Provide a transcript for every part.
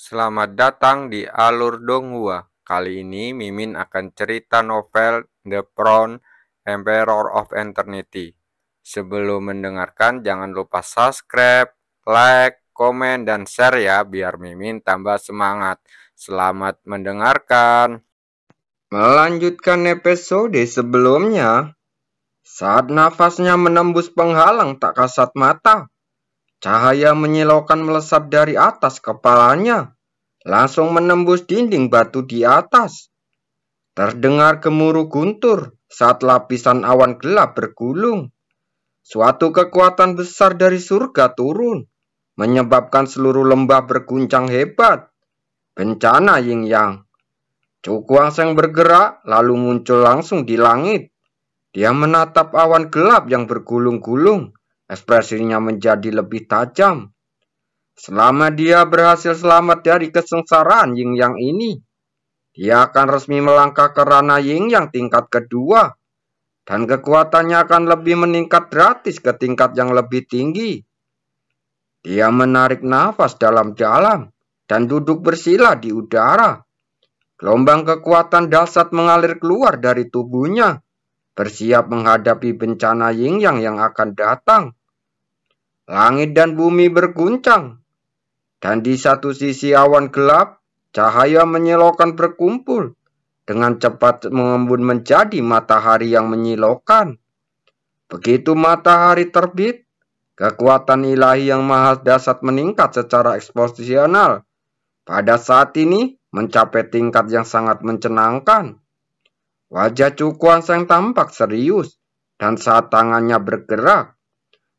Selamat datang di Alur Donghua. Kali ini Mimin akan cerita novel The Crown, Emperor of Eternity. Sebelum mendengarkan, jangan lupa subscribe, like, komen, dan share ya, biar Mimin tambah semangat. Selamat mendengarkan. Melanjutkan episode sebelumnya, saat nafasnya menembus penghalang tak kasat mata, cahaya menyilaukan melesat dari atas kepalanya, langsung menembus dinding batu di atas. Terdengar gemuruh guntur saat lapisan awan gelap bergulung. Suatu kekuatan besar dari surga turun, menyebabkan seluruh lembah berguncang hebat. Bencana Yin Yang. Cukuangseng bergerak lalu muncul langsung di langit. Dia menatap awan gelap yang bergulung-gulung. Ekspresinya menjadi lebih tajam. Selama dia berhasil selamat dari kesengsaraan Yin Yang ini, dia akan resmi melangkah ke ranah Yin Yang tingkat kedua, dan kekuatannya akan lebih meningkat gratis ke tingkat yang lebih tinggi. Dia menarik nafas dalam-dalam dan duduk bersila di udara. Gelombang kekuatan dahsyat mengalir keluar dari tubuhnya, bersiap menghadapi bencana Yin Yang yang akan datang. Langit dan bumi berguncang, dan di satu sisi awan gelap, cahaya menyilaukan berkumpul, dengan cepat mengembun menjadi matahari yang menyilaukan. Begitu matahari terbit, kekuatan ilahi yang maha dahsyat meningkat secara eksponensial. Pada saat ini, mencapai tingkat yang sangat mencenangkan. Wajah Cukuangseng tampak serius, dan saat tangannya bergerak,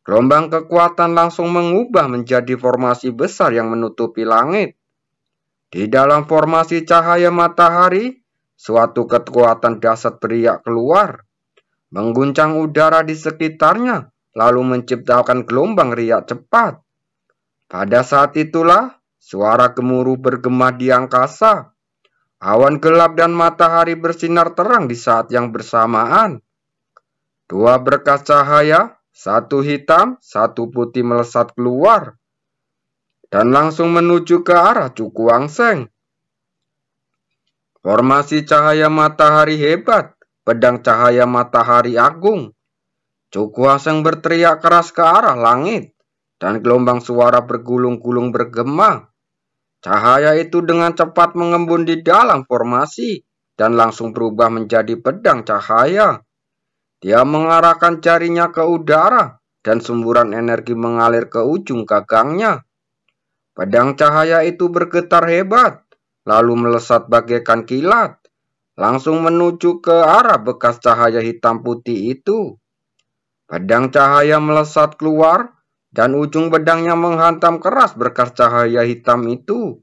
gelombang kekuatan langsung mengubah menjadi formasi besar yang menutupi langit. Di dalam formasi cahaya matahari, suatu kekuatan dahsyat beriak keluar, mengguncang udara di sekitarnya, lalu menciptakan gelombang riak cepat. Pada saat itulah, suara gemuruh bergema di angkasa. Awan gelap dan matahari bersinar terang di saat yang bersamaan. Dua berkas cahaya, satu hitam, satu putih melesat keluar, dan langsung menuju ke arah Cukuangseng. Formasi cahaya matahari hebat, pedang cahaya matahari agung. Cukuangseng berteriak keras ke arah langit, dan gelombang suara bergulung-gulung bergema. Cahaya itu dengan cepat mengembun di dalam formasi, dan langsung berubah menjadi pedang cahaya. Dia mengarahkan jarinya ke udara, dan semburan energi mengalir ke ujung gagangnya. Pedang cahaya itu bergetar hebat, lalu melesat bagaikan kilat, langsung menuju ke arah bekas cahaya hitam putih itu. Pedang cahaya melesat keluar, dan ujung pedangnya menghantam keras berkas cahaya hitam itu.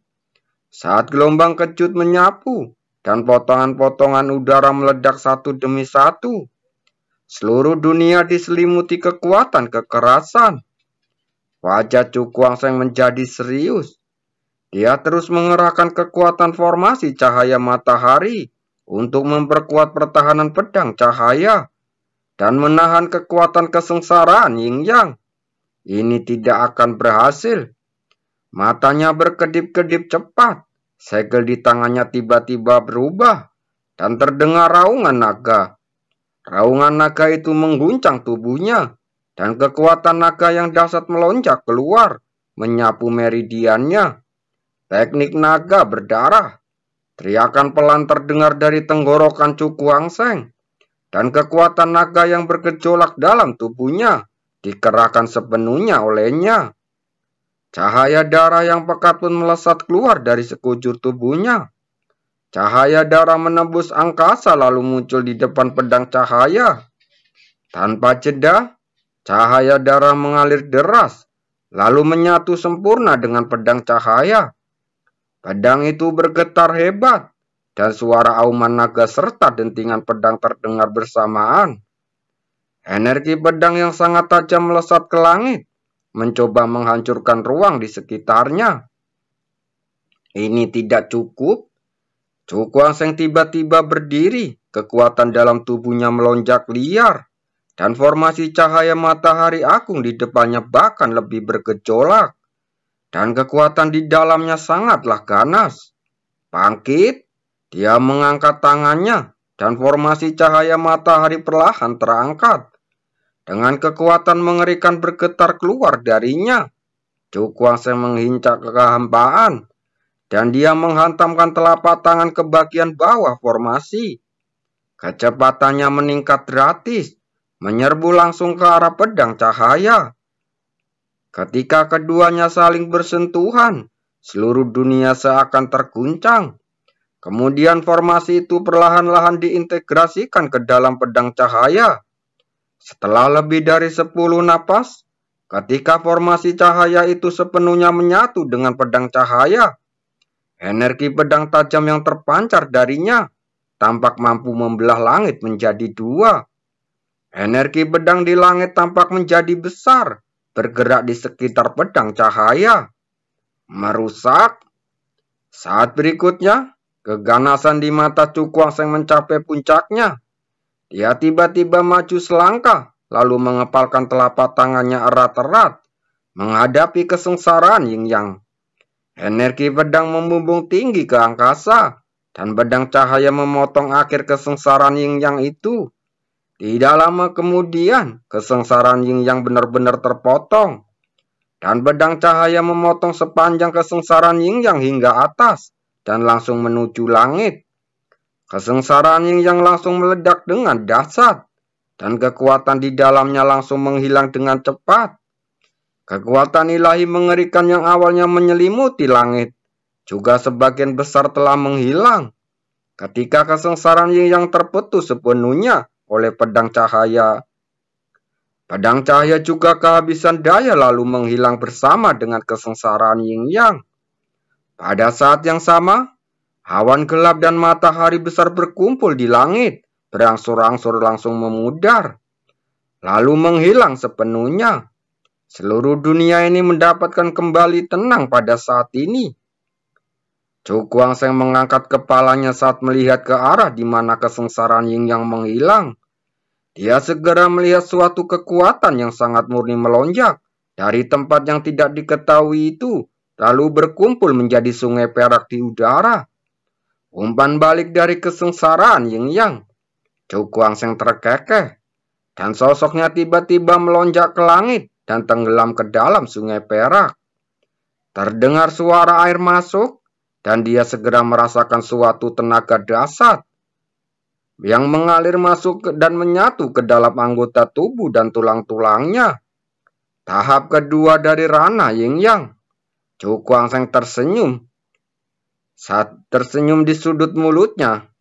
Saat gelombang kejut menyapu, dan potongan-potongan udara meledak satu demi satu, seluruh dunia diselimuti kekuatan kekerasan. Wajah Cukuangseng menjadi serius. Dia terus mengerahkan kekuatan formasi cahaya matahari untuk memperkuat pertahanan pedang cahaya dan menahan kekuatan kesengsaraan Yin Yang. Ini tidak akan berhasil. Matanya berkedip-kedip cepat. Segel di tangannya tiba-tiba berubah dan terdengar raungan naga. Raungan naga itu mengguncang tubuhnya, dan kekuatan naga yang dahsyat melonjak keluar, menyapu meridiannya. Teknik naga berdarah. Teriakan pelan terdengar dari tenggorokan Cukuangseng, dan kekuatan naga yang bergejolak dalam tubuhnya dikerahkan sepenuhnya olehnya. Cahaya darah yang pekat pun melesat keluar dari sekujur tubuhnya. Cahaya darah menembus angkasa lalu muncul di depan pedang cahaya. Tanpa jeda, cahaya darah mengalir deras, lalu menyatu sempurna dengan pedang cahaya. Pedang itu bergetar hebat, dan suara auman naga serta dentingan pedang terdengar bersamaan. Energi pedang yang sangat tajam melesat ke langit, mencoba menghancurkan ruang di sekitarnya. Ini tidak cukup. Cukuangseng tiba-tiba berdiri, kekuatan dalam tubuhnya melonjak liar, dan formasi cahaya matahari agung di depannya bahkan lebih bergejolak. dan kekuatan di dalamnya sangatlah ganas. Bangkit, dia mengangkat tangannya, dan formasi cahaya matahari perlahan terangkat. Dengan kekuatan mengerikan bergetar keluar darinya. Zhou Guangsheng menghincap ke kehampaan, dan dia menghantamkan telapak tangan ke bagian bawah formasi. Kecepatannya meningkat drastis, menyerbu langsung ke arah pedang cahaya. Ketika keduanya saling bersentuhan, seluruh dunia seakan terguncang. Kemudian formasi itu perlahan-lahan diintegrasikan ke dalam pedang cahaya. Setelah lebih dari 10 napas, ketika formasi cahaya itu sepenuhnya menyatu dengan pedang cahaya, energi pedang tajam yang terpancar darinya tampak mampu membelah langit menjadi dua. Energi pedang di langit tampak menjadi besar, bergerak di sekitar pedang cahaya, merusak. Saat berikutnya, keganasan di mata Zhou Guangsheng mencapai puncaknya. Dia tiba-tiba maju selangkah, lalu mengepalkan telapak tangannya erat-erat, menghadapi kesengsaraan Yin Yang. Energi pedang membumbung tinggi ke angkasa, dan pedang cahaya memotong akhir kesengsaraan Yin Yang itu. Tidak lama kemudian, kesengsaraan Yin Yang benar-benar terpotong, dan pedang cahaya memotong sepanjang kesengsaraan Yin Yang hingga atas, dan langsung menuju langit. Kesengsaraan Yin Yang langsung meledak dengan dahsyat, dan kekuatan di dalamnya langsung menghilang dengan cepat. Kekuatan ilahi mengerikan yang awalnya menyelimuti langit, juga sebagian besar telah menghilang. Ketika kesengsaraan Yin Yang terputus sepenuhnya oleh pedang cahaya, pedang cahaya juga kehabisan daya lalu menghilang bersama dengan kesengsaraan Yin Yang. Pada saat yang sama, awan gelap dan matahari besar berkumpul di langit, berangsur-angsur langsung memudar, lalu menghilang sepenuhnya. Seluruh dunia ini mendapatkan kembali tenang pada saat ini. Zhou Guangsheng mengangkat kepalanya saat melihat ke arah di mana kesengsaraan Yin Yang menghilang. Dia segera melihat suatu kekuatan yang sangat murni melonjak dari tempat yang tidak diketahui itu, lalu berkumpul menjadi sungai perak di udara. Umpan balik dari kesengsaraan Yin Yang. Zhou Guangsheng terkekeh, dan sosoknya tiba-tiba melonjak ke langit dan tenggelam ke dalam sungai perak. Terdengar suara air masuk, dan dia segera merasakan suatu tenaga dahsyat yang mengalir masuk dan menyatu ke dalam anggota tubuh dan tulang-tulangnya. Tahap kedua dari ranah Yin Yang. Zhou Guangsheng tersenyum. Saat tersenyum di sudut mulutnya,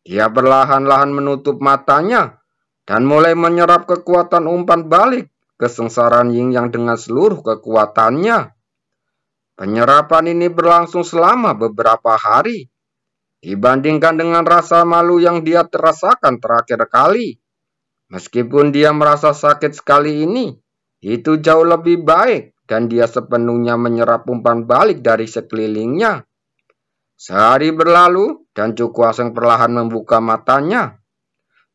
dia perlahan-lahan menutup matanya dan mulai menyerap kekuatan umpan balik kesengsaraan Yin Yang dengan seluruh kekuatannya. Penyerapan ini berlangsung selama beberapa hari. Dibandingkan dengan rasa malu yang dia terasakan terakhir kali, meskipun dia merasa sakit sekali ini, itu jauh lebih baik dan dia sepenuhnya menyerap umpan balik dari sekelilingnya. Sehari berlalu dan Zhou Guangsheng perlahan membuka matanya.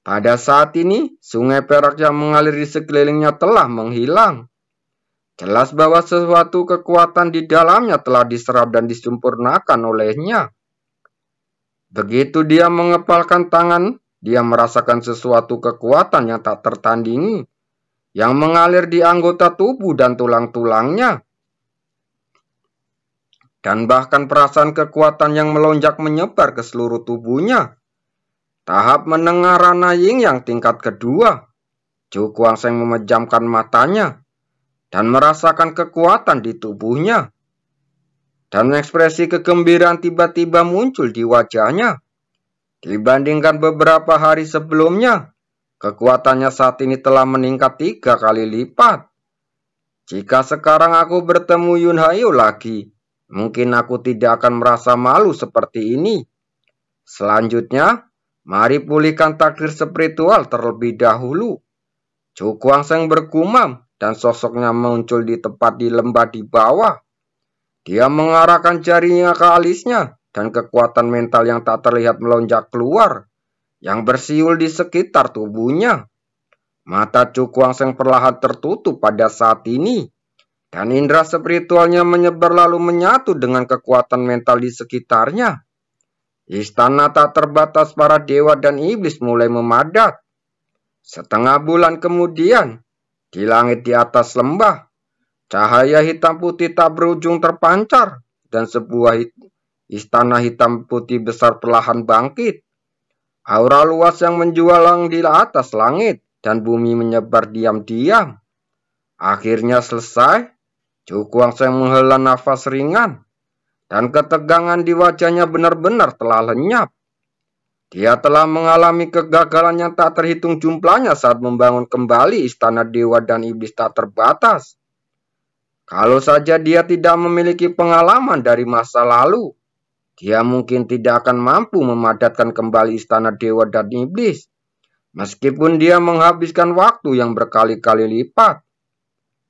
Pada saat ini, sungai perak yang mengalir di sekelilingnya telah menghilang. Jelas bahwa sesuatu kekuatan di dalamnya telah diserap dan disempurnakan olehnya. Begitu dia mengepalkan tangan, dia merasakan sesuatu kekuatan yang tak tertandingi, yang mengalir di anggota tubuh dan tulang-tulangnya. Dan bahkan perasaan kekuatan yang melonjak menyebar ke seluruh tubuhnya. Tahap menengah ranah Yin Yang tingkat kedua. Zhou Guangsheng memejamkan matanya dan merasakan kekuatan di tubuhnya. Dan ekspresi kegembiraan tiba-tiba muncul di wajahnya. Dibandingkan beberapa hari sebelumnya, kekuatannya saat ini telah meningkat 3 kali lipat. Jika sekarang aku bertemu Yun Hayo lagi, mungkin aku tidak akan merasa malu seperti ini. Selanjutnya, mari pulihkan takdir spiritual terlebih dahulu. Zhou Guangsheng bergumam dan sosoknya muncul di tepat di lembah di bawah. Dia mengarahkan jarinya ke alisnya dan kekuatan mental yang tak terlihat melonjak keluar, yang bersiul di sekitar tubuhnya. Mata Zhou Guangsheng perlahan tertutup pada saat ini, dan indera spiritualnya menyebar lalu menyatu dengan kekuatan mental di sekitarnya. Istana tak terbatas para dewa dan iblis mulai memadat. Setengah bulan kemudian, di langit di atas lembah, cahaya hitam putih tak berujung terpancar, dan sebuah istana hitam putih besar perlahan bangkit. Aura luas yang menjulang di atas langit dan bumi menyebar diam-diam. Akhirnya selesai. Cukuangseng menghela nafas ringan, dan ketegangan di wajahnya benar-benar telah lenyap. Dia telah mengalami kegagalan yang tak terhitung jumlahnya saat membangun kembali istana dewa dan iblis tak terbatas. Kalau saja dia tidak memiliki pengalaman dari masa lalu, dia mungkin tidak akan mampu memadatkan kembali istana dewa dan iblis, meskipun dia menghabiskan waktu yang berkali-kali lipat.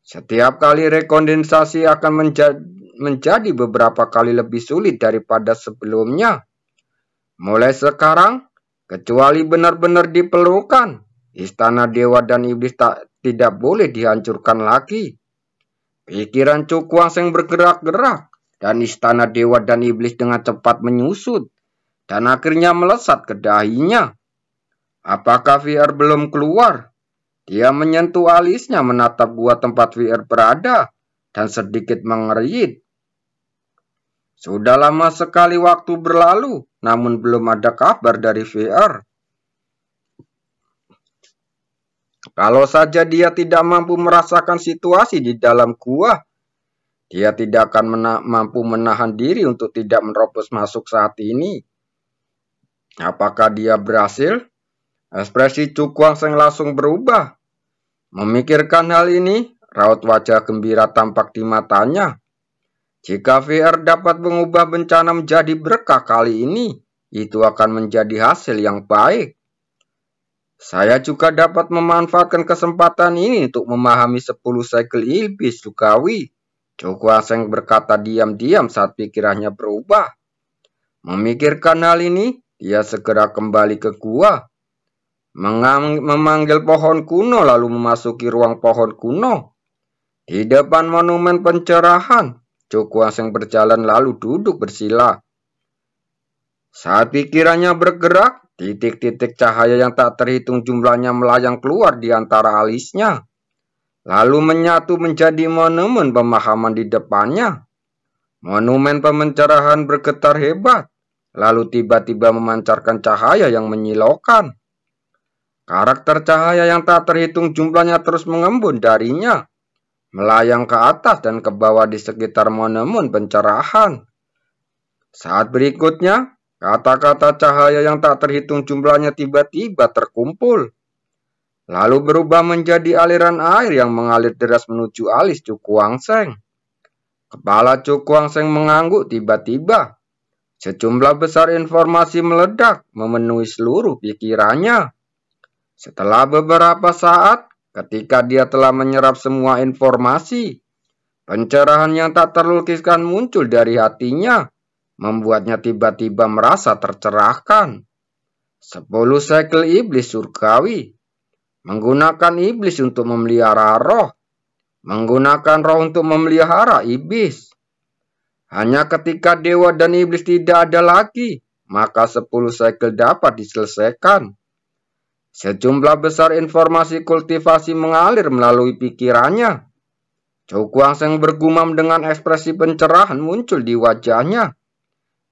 Setiap kali rekondensasi akan menjadi beberapa kali lebih sulit daripada sebelumnya. Mulai sekarang, kecuali benar-benar diperlukan, istana dewa dan iblis tidak boleh dihancurkan lagi. Pikiran Cukuangseng bergerak-gerak, dan istana dewa dan iblis dengan cepat menyusut, dan akhirnya melesat ke dahinya. Apakah VR belum keluar? Dia menyentuh alisnya menatap gua tempat VR berada, dan sedikit mengerit. Sudah lama sekali waktu berlalu, namun belum ada kabar dari VR. Kalau saja dia tidak mampu merasakan situasi di dalam gua, dia tidak akan mampu menahan diri untuk tidak menerobos masuk saat ini. Apakah dia berhasil? Ekspresi Cukuangseng langsung berubah. Memikirkan hal ini, raut wajah gembira tampak di matanya. Jika VR dapat mengubah bencana menjadi berkah kali ini, itu akan menjadi hasil yang baik. Saya juga dapat memanfaatkan kesempatan ini untuk memahami 10 segel iblis surgawi. Cukuangseng berkata diam-diam saat pikirannya berubah. Memikirkan hal ini, dia segera kembali ke gua. Memanggil pohon kuno lalu memasuki ruang pohon kuno. Di depan monumen pencerahan, Cukuangseng berjalan lalu duduk bersila. Saat pikirannya bergerak, titik-titik cahaya yang tak terhitung jumlahnya melayang keluar di antara alisnya, lalu menyatu menjadi monumen pemahaman di depannya. Monumen pencerahan bergetar hebat, lalu tiba-tiba memancarkan cahaya yang menyilaukan. Karakter cahaya yang tak terhitung jumlahnya terus mengembun darinya, melayang ke atas dan ke bawah di sekitar monumen pencerahan. Saat berikutnya, kata-kata cahaya yang tak terhitung jumlahnya tiba-tiba terkumpul, lalu berubah menjadi aliran air yang mengalir deras menuju alis Cukuangseng. Kepala Cukuangseng mengangguk tiba-tiba. Sejumlah besar informasi meledak, memenuhi seluruh pikirannya. Setelah beberapa saat, ketika dia telah menyerap semua informasi, pencerahan yang tak terlukiskan muncul dari hatinya, membuatnya tiba-tiba merasa tercerahkan. 10 segel iblis surgawi. Menggunakan iblis untuk memelihara roh. Menggunakan roh untuk memelihara iblis. Hanya ketika dewa dan iblis tidak ada lagi, maka 10 segel dapat diselesaikan. Sejumlah besar informasi kultivasi mengalir melalui pikirannya. Cukuangseng bergumam dengan ekspresi pencerahan muncul di wajahnya.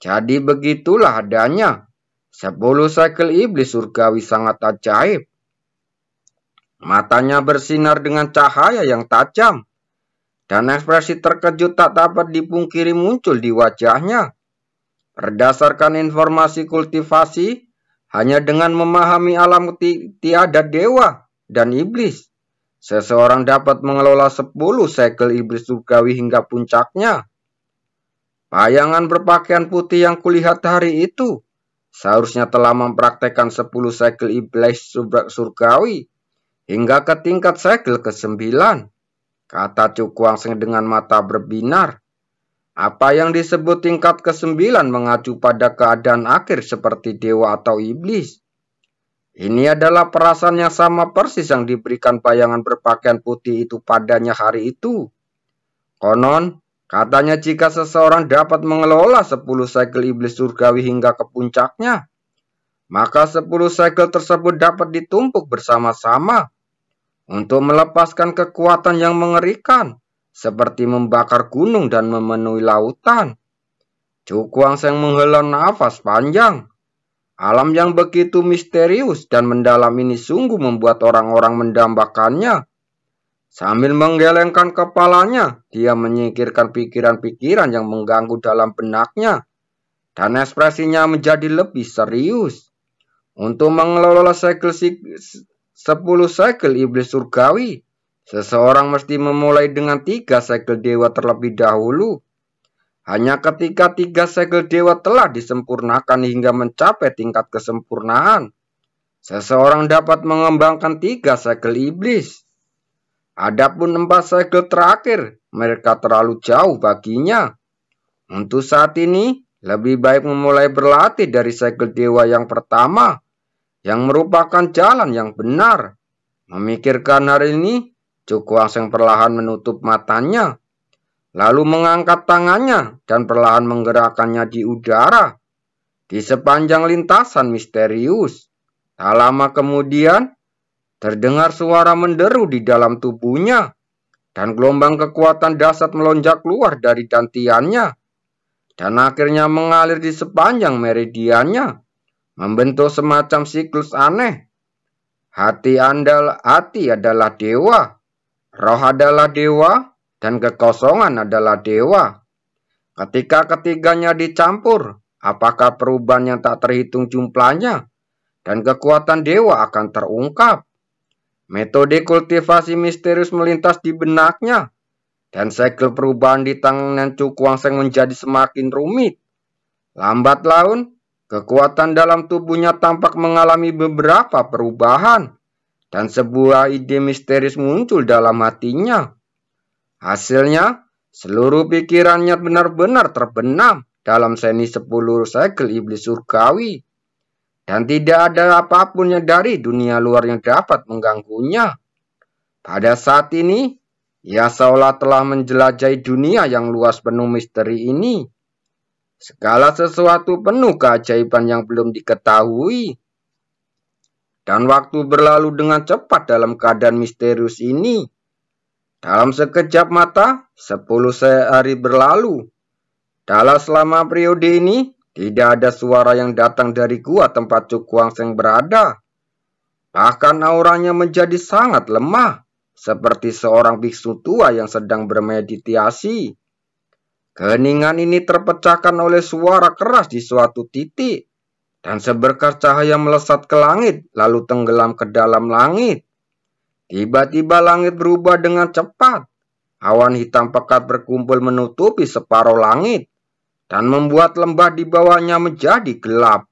Jadi begitulah adanya. 10 segel iblis surgawi sangat ajaib. Matanya bersinar dengan cahaya yang tajam. Dan ekspresi terkejut tak dapat dipungkiri muncul di wajahnya. Berdasarkan informasi kultivasi, hanya dengan memahami alam tiada dewa dan iblis, seseorang dapat mengelola 10 segel iblis surgawi hingga puncaknya. Bayangan berpakaian putih yang kulihat hari itu seharusnya telah mempraktekkan 10 segel iblis surgawi hingga ke tingkat segel ke-9, kata Cukuangseng dengan mata berbinar. Apa yang disebut tingkat ke-9 mengacu pada keadaan akhir seperti dewa atau iblis. Ini adalah perasaan yang sama persis yang diberikan bayangan berpakaian putih itu padanya hari itu. Konon, katanya jika seseorang dapat mengelola 10 segel iblis surgawi hingga ke puncaknya, maka 10 segel tersebut dapat ditumpuk bersama-sama untuk melepaskan kekuatan yang mengerikan, seperti membakar gunung dan memenuhi lautan. Cukuangseng menghela nafas panjang. Alam yang begitu misterius dan mendalam ini sungguh membuat orang-orang mendambakannya. Sambil menggelengkan kepalanya, dia menyingkirkan pikiran-pikiran yang mengganggu dalam benaknya, dan ekspresinya menjadi lebih serius. Untuk mengelola 10 segel iblis surgawi, seseorang mesti memulai dengan 3 segel dewa terlebih dahulu. Hanya ketika 3 segel dewa telah disempurnakan hingga mencapai tingkat kesempurnaan, seseorang dapat mengembangkan 3 segel iblis. Adapun 4 segel terakhir, mereka terlalu jauh baginya. Untuk saat ini, lebih baik memulai berlatih dari segel dewa yang pertama, yang merupakan jalan yang benar. Memikirkan hal ini, Cukuangseng perlahan menutup matanya, lalu mengangkat tangannya dan perlahan menggerakkannya di udara, di sepanjang lintasan misterius. Tak lama kemudian, terdengar suara menderu di dalam tubuhnya, dan gelombang kekuatan dahsyat melonjak keluar dari dantiannya, dan akhirnya mengalir di sepanjang meridiannya, membentuk semacam siklus aneh. Hati adalah dewa, roh adalah dewa, dan kekosongan adalah dewa. Ketika ketiganya dicampur, apakah perubahan yang tak terhitung jumlahnya, dan kekuatan dewa akan terungkap. Metode kultivasi misterius melintas di benaknya, dan segel perubahan di tangan Cukuangseng menjadi semakin rumit. Lambat laun, kekuatan dalam tubuhnya tampak mengalami beberapa perubahan, dan sebuah ide misterius muncul dalam hatinya. Hasilnya, seluruh pikirannya benar-benar terbenam dalam seni 10 segel iblis surgawi. Dan tidak ada apapun dari dunia luar yang dapat mengganggunya. Pada saat ini, ia seolah telah menjelajahi dunia yang luas penuh misteri ini. Segala sesuatu penuh keajaiban yang belum diketahui. Dan waktu berlalu dengan cepat dalam keadaan misterius ini. Dalam sekejap mata, 10 hari berlalu. Dalam selama periode ini, tidak ada suara yang datang dari gua tempat Cukuangseng berada. Bahkan auranya menjadi sangat lemah, seperti seorang biksu tua yang sedang bermeditasi. Keheningan ini terpecahkan oleh suara keras di suatu titik, dan seberkas cahaya melesat ke langit, lalu tenggelam ke dalam langit. Tiba-tiba langit berubah dengan cepat. Awan hitam pekat berkumpul menutupi separuh langit, dan membuat lembah di bawahnya menjadi gelap.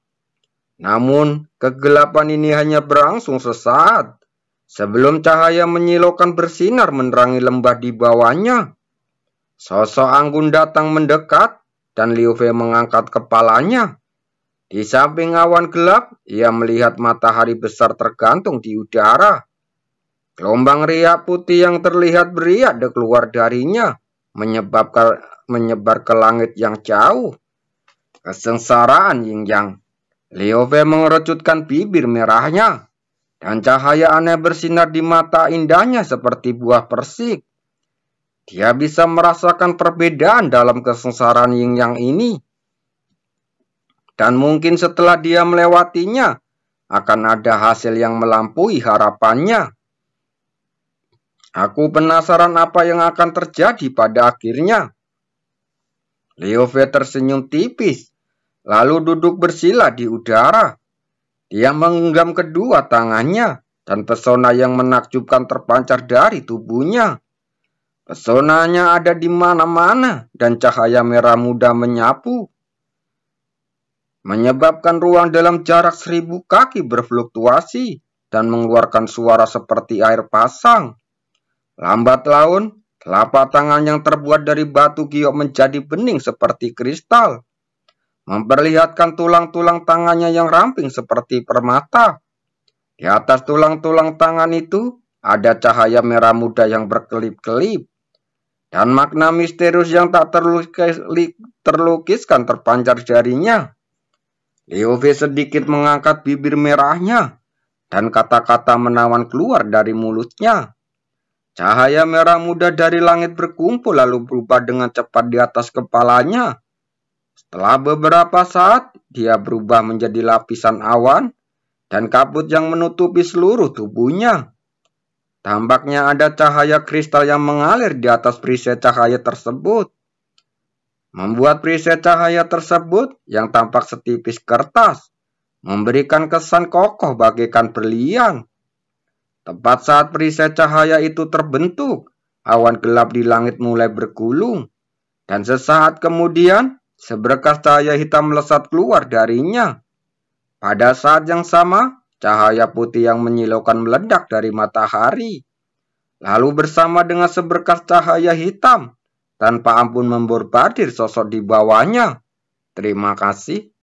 Namun, kegelapan ini hanya berlangsung sesaat, sebelum cahaya menyilaukan bersinar menerangi lembah di bawahnya. Sosok anggun datang mendekat, dan Liu Fei mengangkat kepalanya. Di samping awan gelap, ia melihat matahari besar tergantung di udara. Gelombang riak putih yang terlihat beriak keluar darinya, menyebar ke langit yang jauh. Kesengsaraan Yin Yang. Liu Fei mengerutkan bibir merahnya, dan cahaya aneh bersinar di mata indahnya seperti buah persik. Dia bisa merasakan perbedaan dalam kesengsaraan Yin Yang ini. Dan mungkin setelah dia melewatinya, akan ada hasil yang melampaui harapannya. Aku penasaran apa yang akan terjadi pada akhirnya. Liu Fei tersenyum tipis, lalu duduk bersila di udara. Dia menggenggam kedua tangannya, dan pesona yang menakjubkan terpancar dari tubuhnya. Pesonanya ada di mana-mana, dan cahaya merah muda menyapu, menyebabkan ruang dalam jarak 1000 kaki berfluktuasi, dan mengeluarkan suara seperti air pasang. Lambat laun, telapak tangan yang terbuat dari batu giok menjadi bening seperti kristal, memperlihatkan tulang-tulang tangannya yang ramping seperti permata. Di atas tulang-tulang tangan itu, ada cahaya merah muda yang berkelip-kelip. dan makna misterius yang tak terlukiskan terpancar darinya. Leove sedikit mengangkat bibir merahnya, dan kata-kata menawan keluar dari mulutnya. Cahaya merah muda dari langit berkumpul lalu berubah dengan cepat di atas kepalanya. Setelah beberapa saat, dia berubah menjadi lapisan awan dan kabut yang menutupi seluruh tubuhnya. Tampaknya ada cahaya kristal yang mengalir di atas perisai cahaya tersebut, membuat perisai cahaya tersebut yang tampak setipis kertas memberikan kesan kokoh bagaikan berlian. Tepat saat perisai cahaya itu terbentuk, awan gelap di langit mulai bergulung, dan sesaat kemudian seberkas cahaya hitam melesat keluar darinya. Pada saat yang sama, cahaya putih yang menyilaukan meledak dari matahari. Lalu bersama dengan seberkas cahaya hitam, tanpa ampun memborbardir sosok di bawahnya. Terima kasih.